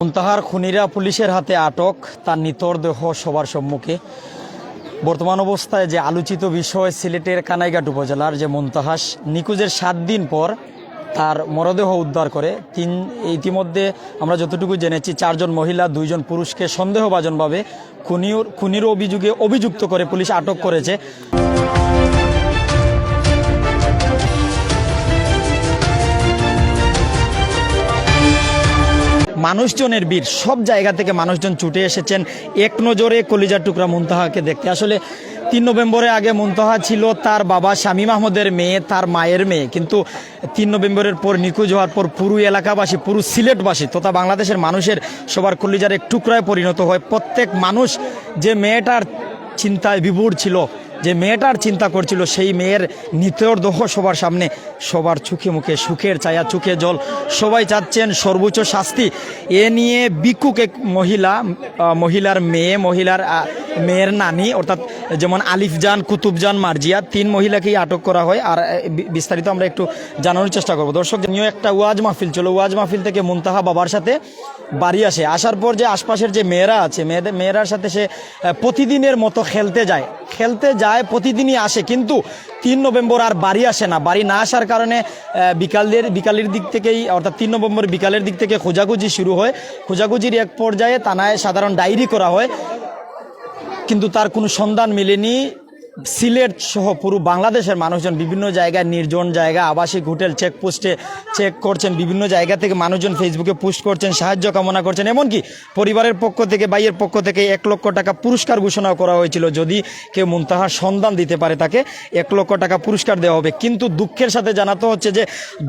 মুনতাহার খুনিরা পুলিশের হাতে আটক, তার নিথর দেহ সবার সম্মুখে। বর্তমান অবস্থায় যে আলোচিত বিষয়, সিলেটের কানাইঘাট উপজেলার যে মুনতাহাস নিখোঁজের 7 দিন পর তার মরদেহ উদ্ধার করে ইতিমধ্যে আমরা যতটুকু জেনেছি 4 জন মহিলা 2 জন পুরুষকে সন্দেহভাজনভাবে খুনির অভিযোগে অভিযুক্ত করে পুলিশ আটক করেছে। মানুষজনের ভিড়, সব জায়গা থেকে মানুষজন ছুটে এসেছেন এক নজরে কলিজার টুকরা মুনতাহাকে দেখতে। আসলে 3 নভেম্বরে আগে মুনতাহা ছিল তার বাবা শামীম আহমদের মেয়ে, তার মায়ের মেয়ে, কিন্তু 3 নভেম্বরের পর নিখোঁজ হওয়ার পর পুরো এলাকাবাসী, পুরো সিলেটবাসী তথা বাংলাদেশের মানুষের সবার কলিজার এক টুকরায় পরিণত হয়। প্রত্যেক মানুষ যে মেয়েটার চিন্তায় বিভোর ছিল, যে মেয়েটার চিন্তা করছিল, সেই মেয়ের নিথর দেহ সবার সামনে, সবার চোখে মুখে সুখের ছায়া, চোখে জল। সবাই চাচ্ছেন সর্বোচ্চ শাস্তি। এ নিয়ে ভিক্ষুক এক মহিলার মেয়ের নানি, অর্থাৎ যেমন আলিফজান, কুতুবজান, মার্জিয়া, 3 মহিলাকেই আটক করা হয়। আর বিস্তারিত আমরা একটু জানানোর চেষ্টা করবো। দর্শক, নিয়ে একটা ওয়াজ মাহফিল ছিল, ওয়াজ মাহফিল থেকে মুনতাহা বাবার সাথে বাড়ি আসে। আসার পর যে আশপাশের যে মেয়েরা আছে, মেয়েরার সাথে সে প্রতিদিনের মতো খেলতে যায়, প্রতিদিনই আসে, কিন্তু 3 নভেম্বর আর বাড়ি আসে না। বাড়ি না আসার কারণে বিকালের দিক থেকেই, অর্থাৎ 3 নভেম্বর বিকালের দিক থেকে খোঁজাখুঁজি শুরু হয়। খোঁজাখুঁজির এক পর্যায়ে থানায় সাধারণ ডায়েরি করা হয়, কিন্তু তার কোনো সন্ধান মেলেনি। সিলেট সহ পুরো বাংলাদেশের মানুষজন বিভিন্ন জায়গায়, নির্জন জায়গা, আবাসিক হোটেল, চেকপোস্টে চেক করছেন। বিভিন্ন জায়গা থেকে মানুষজন ফেসবুকে পোস্ট করছেন, সাহায্য কামনা করছেন। এমনকি পরিবারের পক্ষ থেকে, ভাইয়ের পক্ষ থেকে 1 লক্ষ টাকা পুরস্কার ঘোষণা করা হয়েছিল। যদি কেউ মুনতাহার সন্ধান দিতে পারে তাকে 1 লক্ষ টাকা পুরস্কার দেওয়া হবে। কিন্তু দুঃখের সাথে জানাতে হচ্ছে যে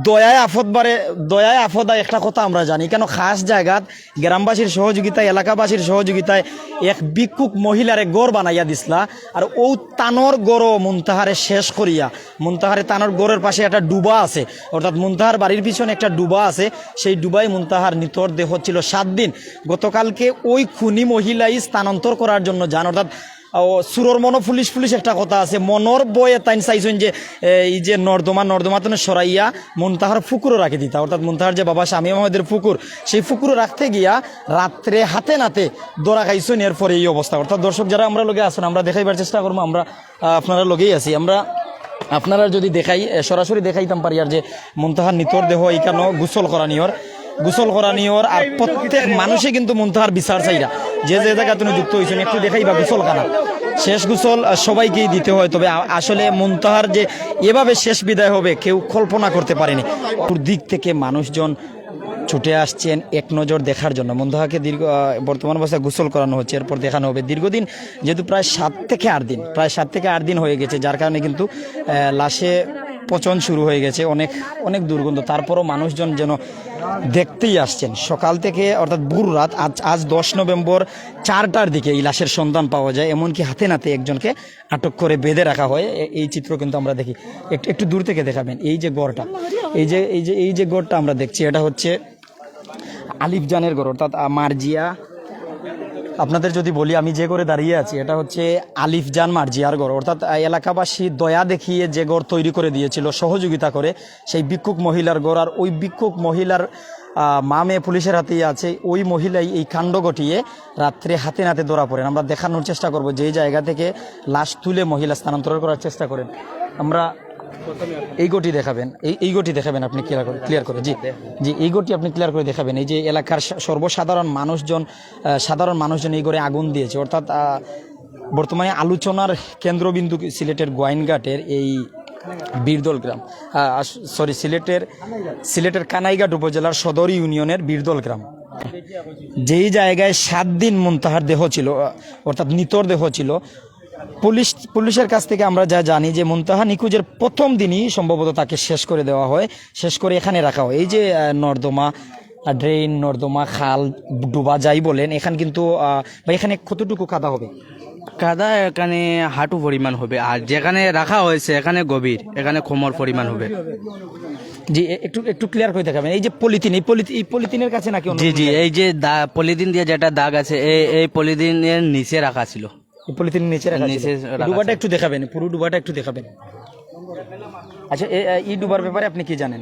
দয়ায় আফদায় একটা কথা আমরা জানি, কেন খাস জায়গাত গ্রামবাসীর সহযোগিতায়, এলাকাবাসীর সহযোগিতায় এক ভিক্ষুক মহিলারে গড় বানাইয়া দিসলা। আর ও তানোর গড় মুনতাহারে শেষ করিয়া, মুনতাহারে তানোর গড়ের পাশে একটা ডুবা আছে, অর্থাৎ মুনতাহার বাড়ির পিছনে একটা ডুবা আছে, সেই ডুবাই মুনতাহার নিথর দেহ ছিল 7 দিন। গতকালকে ওই খুনি মহিলাই স্থানান্তর করার জন্য যান, অর্থাৎ সুরর মনো পুলিশ একটা কথা আছে, মনর বয়ে তাইন চাইছেন যে এই যে নর্দমা তো সরাইয়া মুনতাহার পুকুরও রাখি দিতা, অর্থাৎ মুনতাহার যে বাবা শামীম আহমদের পুকুর, সেই পুকুরও রাখতে গিয়া রাত্রে হাতে নাতে দৌড়া খাইছেন। এরপরে এই অবস্থা। অর্থাৎ দর্শক যারা আমরা লগে আসেন, আমরা দেখাইবার চেষ্টা করবো, আমরা আপনারা লগেই আছি। আমরা আপনারা যদি সরাসরি দেখাইতাম পারি আর যে মুনতাহার নিথর দেহ এইখানে গোসল করা নিয়র। আর প্রত্যেক মানুষে কিন্তু মুনতাহার বিচার চাইরা, যে জায়গা তুমি যুক্ত হয়েছেন, একটু দেখাইবা গোসল খানা, শেষ গোসল সবাইকেই দিতে হয়। তবে আসলে মুনতাহার যে এভাবে শেষ বিদায় হবে কেউ কল্পনা করতে পারেনি। দিক থেকে মানুষজন ছুটে আসছেন এক নজর দেখার জন্য। মুনতাহাকে বর্তমান অবস্থায় গোসল করানো হচ্ছে, এরপর দেখানো হবে। দীর্ঘদিন, যেহেতু প্রায় 7 থেকে 8 দিন হয়ে গেছে, যার কারণে কিন্তু লাশে পচন শুরু হয়ে গেছে, অনেক দুর্গন্ধ। তারপরও মানুষজন যেন দেখতেই আসছেন সকাল থেকে, অর্থাৎ ভোর রাত। আজ 10 নভেম্বর 4টার দিকে এই লাশের সন্ধান পাওয়া যায়। এমনকি হাতে নাতে একজনকে আটক করে বেঁধে রাখা হয়। এই চিত্র কিন্তু আমরা দেখি, একটু দূর থেকে দেখাবেন। এই যে গড়টা, এই যে গড়টা আমরা দেখছি, এটা হচ্ছে আলিফজানের গড়, অর্থাৎ মার্জিয়া। আপনাদের যদি বলি, আমি যে ঘরে দাঁড়িয়ে আছি, এটা হচ্ছে আলিফজান মার্জিয়ার ঘর। অর্থাৎ এলাকাবাসী দয়া দেখিয়ে যে ঘর তৈরি করে দিয়েছিল সহযোগিতা করে, সেই ভিক্ষুক মহিলার ঘর। আর ওই ভিক্ষুক মহিলার মা মেয়ে পুলিশের হাতেই আছে। ওই মহিলাই এই কাণ্ড ঘটিয়ে রাত্রে হাতে নাতে ধরা পড়েন। আমরা দেখানোর চেষ্টা করব যেই জায়গা থেকে লাশ তুলে মহিলা স্থানান্তর করার চেষ্টা করেন। আমরা এই গটি দেখাবেন, এই গটি দেখাবেন আপনি ক্লিয়ার করে। জি, এই গটি আপনি ক্লিয়ার করে দেখাবেন। এই যে এলাকার সাধারণ মানুষজন এই ঘরে আগুন দিয়েছে, অর্থাৎ বর্তমানে আলোচনার কেন্দ্রবিন্দু সিলেটের গোয়াইনঘাটের এই বীরদল গ্রাম, সিলেটের কানাইঘাট উপজেলার সদর ইউনিয়নের বীরদল গ্রাম, যেই জায়গায় 7 দিন মুনতাহার দেহ ছিল, অর্থাৎ নিথর দেহ ছিল। পুলিশের কাছ থেকে আমরা যা জানি যে মুনতাহা নিখোঁজের প্রথম দিনই সম্ভবত তাকে শেষ করে দেওয়া হয়, শেষ করে এখানে রাখা হয়। এই যে নর্দমা, খাল, ডুবা যাই বলেন, এখানে কিন্তু এখানে কতটুকু কাদা হবে? কাদা এখানে হাঁটু পরিমাণ হবে, আর যেখানে রাখা হয়েছে এখানে গভীর, এখানে কোমর পরিমাণ হবে। জি, একটু ক্লিয়ার করে দেখাবেন। এই যে পলিথিন, এই পলিথিনের কাছে নাকি? জি, এই যে পলিথিন দিয়ে যেটা দাগ আছে, এই পলিথিনের নিচে রাখা ছিল। পলিথিন নিচে রাখা, ডুবাটা একটু দেখাবেন, পুরো ডুবাটা একটু দেখাবেন। আচ্ছা এই ডুবার ব্যাপারে আপনি কি জানেন?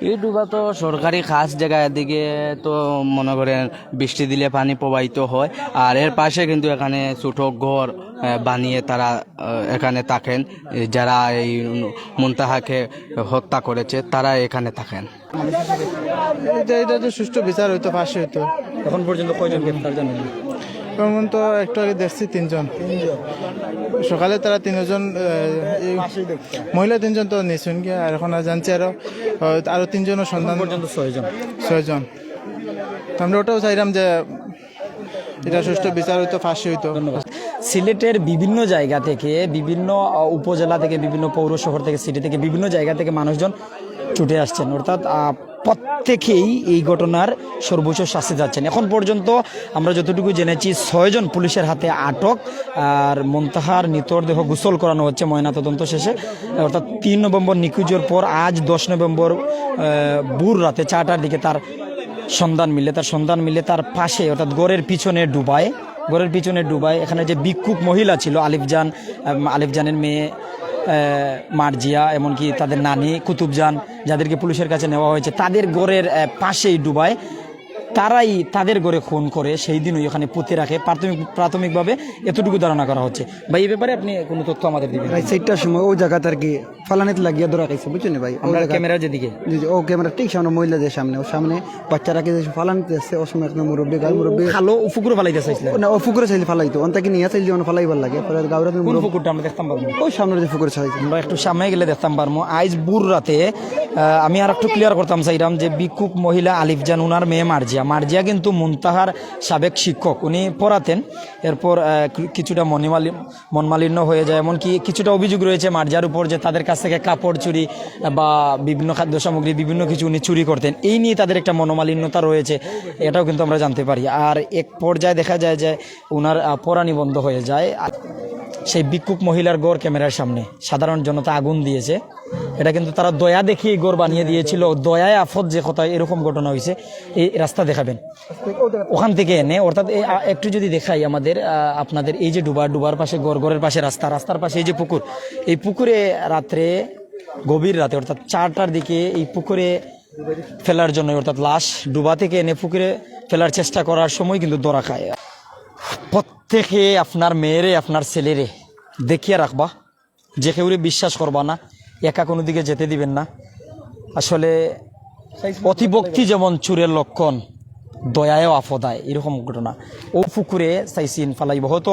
এই ডুবা তো সরকারি খাস জায়গা, এদিকে তো মনে করেন বৃষ্টি দিলে পানি প্রবাহিত হয়। আর এর পাশে কিন্তু এখানে ছোট ঘর বানিয়ে তারা এখানে থাকেন। যারা এই মুনতাহাকে হত্যা করেছে তারা এখানে থাকেন। এটা তো সুষ্ঠু বিচার হইতো, ফাঁসি হইতো। এখন পর্যন্ত কয়জন গ্রেফতার জানেন? এখন তো একটু আগে দেখছি 3 জন। সকালে তারা 3 জন, মহিলা 3 জন তো নিয়েছেন গিয়া, আর এখন আর জানছি আরো 3 জনের সন্ধান পর্যন্ত 6জন। 6 জন। তো আমরা ওটাও চাইলাম যে এটা সুষ্ঠু বিচার হইতো, ফাঁসি হইতো। সিলেটের বিভিন্ন জায়গা থেকে, বিভিন্ন উপজেলা থেকে, বিভিন্ন পৌর শহর থেকে, সিটি থেকে, বিভিন্ন জায়গা থেকে মানুষজন ছুটে আসছেন, অর্থাৎ প্রত্যেকেই এই ঘটনার সর্বোচ্চ শাস্তি যাচ্ছেন। এখন পর্যন্ত আমরা যতটুকু জেনেছি 6 জন পুলিশের হাতে আটক। আর মুনতাহার মৃতদেহ গোসল করানো হচ্ছে ময়নাতদন্ত শেষে, অর্থাৎ 3 নভেম্বর নিখোঁজের পর আজ 10 নভেম্বর ভোর রাতে 4টার দিকে তার সন্ধান মিলে তার পাশে, অর্থাৎ গড়ের পিছনে ডুবায় এখানে যে ভিক্ষুক মহিলা ছিল আলিফজানের মেয়ে মার্জিয়া, এমনকি তাদের নানি কুতুবজান, যাদেরকে পুলিশের কাছে নেওয়া হয়েছে, তাদের ঘরের পাশেই ডুবায় তারাই তাদের ঘরে খুন করে সেই দিনই ওখানে পুঁতে রাখে। প্রাথমিকভাবে এতটুকু ধারণা করা হচ্ছে। ভাই এই ব্যাপারে আপনি কোনো তথ্য আমাদের দিবেন? প্রায় 4টার সময় ওই জায়গাতে আর কি ফালানিতে লাগিয়ে ধরা খাইছে, বুঝছেন ভাই? আমরা ক্যামেরা যেদিকে, ও ক্যামেরা ঠিক সামনে মহিলাদের সামনে, ওর সামনে বাচ্চারাকে যে ফালানিতে আসছে, ওর সময় একটা মুরব্বী খালো পুকুরে ফালাইতে চাইছিলেন না, ও পুকুরে চাইলে ফালাইতো, অন্তাকে নিয়ে চাইলে যেমন ফালাইবার লাগে। গাউরা কোন পুকুরটা আমরা দেখতাম পারবো? ওই সামনে যে পুকুরে চাইছে, আমরা একটু সামনে গেলে দেখতাম পারবো। আইজ বুর রাতে আমি আর একটু ক্লিয়ার করতাম চাইলাম যে ভিক্ষুক মহিলা আলিফজান, উনার মেয়ে মার্জিয়া কিন্তু মুনতাহার সাবেক শিক্ষক, উনি পড়াতেন। এরপর কিছুটা মনমালিন্য হয়ে যায়, এমনকি কিছুটা অভিযোগ রয়েছে মার্জিয়ার উপর যে তাদের কাছ থেকে কাপড় চুরি বা বিভিন্ন খাদ্য সামগ্রী, বিভিন্ন কিছু উনি চুরি করতেন। এই নিয়ে তাদের একটা মনোমালিন্যতা রয়েছে, এটাও কিন্তু আমরা জানতে পারি। আর এক পর্যায়ে দেখা যায় যে উনার পড়ানি বন্ধ হয়ে যায়। সেই ভিক্ষুক মহিলার গড় ক্যামেরার সামনে সাধারণ জনতা আগুন দিয়েছে। এটা কিন্তু তারা দয়া দেখিয়ে গড় বানিয়ে দিয়েছিল। দয়ায় আফত যে কথা, এরকম ঘটনা হয়েছে। এই রাস্তা দেখাবেন ওখান থেকে এনে, অর্থাৎ একটু যদি দেখাই আমাদের আপনাদের, এই যে ডুবার পাশে গড়ের পাশে রাস্তার পাশে এই যে পুকুর, এই পুকুরে রাত্রে গভীর রাতে অর্থাৎ 4টার দিকে এই পুকুরে ফেলার জন্য, অর্থাৎ লাশ ডুবা থেকে এনে পুকুরে ফেলার চেষ্টা করার সময় কিন্তু ধরা খায়। প্রত্যেকে আপনার মেয়েরে, আপনার ছেলেরে দেখিয়ে রাখবা, যে কেউরে বিশ্বাস করবা না, একা কোনো দিকে যেতে দিবেন না। আসলে অতিভক্তি যেমন চুরের লক্ষণ, দয়ায়ও আফদায়, এরকম ঘটনা। ও পুকুরে চাইছিন ফালাইব, হয়তো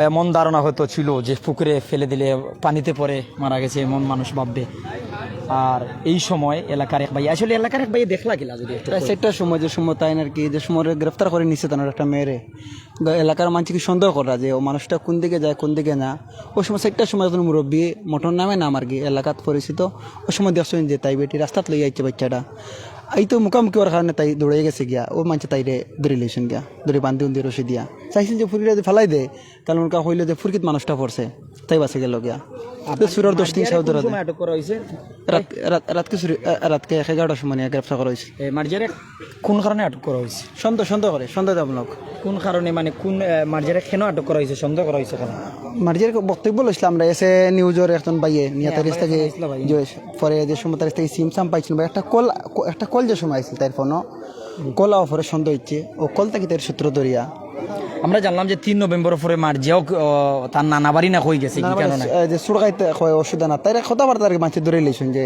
এমন ধারণা হয়তো ছিল যে পুকুরে ফেলে দিলে পানিতে পড়ে মারা গেছে, এমন মানুষ ভাববে। আর এই সময় এলাকার এক ভাই, আসলে এলাকার এক ভাই দেখলা কিলা যদি প্রায় 4টার সময়, যে সময় তাই আর কি, যে সময় গ্রেফতার করে নিচ্ছে তার একটা মেয়েরে, এলাকার মানুষকে সন্দেহ করা যে ও মানুষটা কোন দিকে যায় কোন দিকে না। ওই সময় 4টার সময় যখন মুরব্বী মটন নামে নাম আর কি এলাকাত পরিচিত, ওই সময় দেখছেন যে তাই বেটি রাস্তাত লই আইছে বাচ্চাটা, এই তো মুখামুখি হওয়ার কারণে তাই দৌড়ে গেছে গিয়া। ও মানুষ তাইরে ধরে লইছেন গিয়া, ধরে বান্ধি উন্দি রসি দিয়া চাইছেন যে ফুরিটা ফেলাই দেয়, কারণ ওর হইলে যে ফুরকিত মানুষটা পড়ছে, তাই বাঁচে গেল গিয়া। সুরের 10 দিন সাউ ধরা আটক করা হয়েছে রাতকে 11টার সময় গ্রেফতার করা হয়েছে। মার্জিয়ারে কোন কারণে আটক করা হয়েছে? সন্দেহ আপনার কোন কারণে, মানে কোন মার্জিয়ারে কেন আটক করা হয়েছে, সন্দেহ করা হয়েছে কেন? মার্জিয়ার বক্তব্য লইছিলাম আমরা, এসে নিউজের একজন বাইয়ে নিয়ে তারিখ থেকে পরে যে সময় তারিখ থেকে সিম সাম পাইছিল, একটা কল যে সময় আসছিল তার ফোনও কল পরে সন্দেহ হচ্ছে, ও কল থেকে তার সূত্র ধরিয়া আমরা জানলাম যে 3 নভেম্বর পরে মার্জিয়াও তার নানা বাড়ি না কই গেছে, কি কারণে যে সুরগাইতে অসুবিধা না, তাই কথাবার্তা আর কি মানুষ ধরে লইছেন যে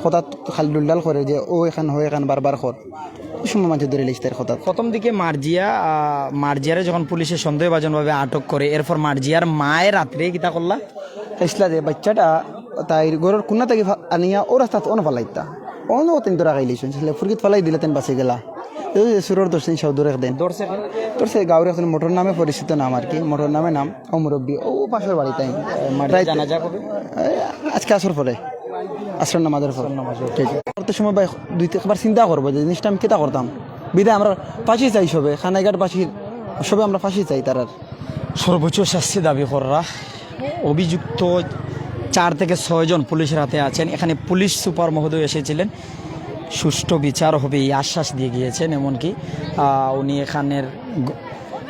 কথা খালি ডুলডাল করে যে ও এখান হয় এখান বারবার কর, ওই সময় মানুষ ধরে লইছে তার কথা। প্রথম দিকে মার্জিয়ারে যখন পুলিশে সন্দেহভাজনভাবে আটক করে, এরপর মার্জিয়ার মায়ের রাত্রে কিতা করলা তাইছিলা যে বাচ্চাটা তাই গরুর কুন্না থেকে আনিয়া ও রাস্তা অন ফালাইতা, অন্য তিন ধরা খাই লইছেন, ফুরকিত ফালাই দিলে তেন বাঁচে গেলা। সুরের 10 দিন সাউ ধরে দেন তোরছে গাউরে এখন মোটর নামে পরিচিত নাম আর কি, মোটর নামে নাম ও মুরব্বী, ও পাশের বাড়ি তাই আজকে আসর পরে আসর নামাজের পর করতে সময় ভাই 2-3বার চিন্তা করবো যে জিনিসটা আমি কেটা করতাম, বিদায় আমরা ফাঁসি চাই সবে, খানাইঘাট ফাঁসির সবে আমরা ফাঁসি চাই। তার সর্বোচ্চ শাস্তি দাবি করা অভিযুক্ত 4 থেকে 6 জন পুলিশের হাতে আছেন। এখানে পুলিশ সুপার মহোদয় এসেছিলেন, সুষ্ঠু বিচার হবে এই আশ্বাস দিয়ে গিয়েছেন। এমনকি উনি এখানের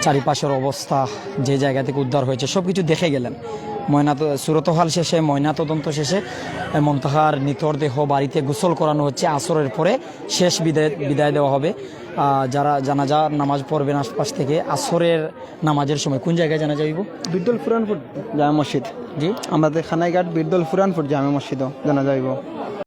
চারিপাশের অবস্থা, যে জায়গা থেকে উদ্ধার হয়েছে সব কিছু দেখে গেলেন। সুরতহাল শেষে ময়না তদন্ত শেষে মুনতাহার নিথর দেহ বাড়িতে গোসল করানো হচ্ছে। আসরের পরে শেষ বিদায় দেওয়া হবে। যারা জানাজা নামাজ পড়বেন আশপাশ থেকে আসরের নামাজের সময় কোন জায়গায় জানাজা হইব? বিদ্যুল ফুরানপুর জামে মসজিদ। জি, আমাদের খানাইঘাট বিদ্যুল ফুরানপুর জামে মসজিদও জানা যাইব।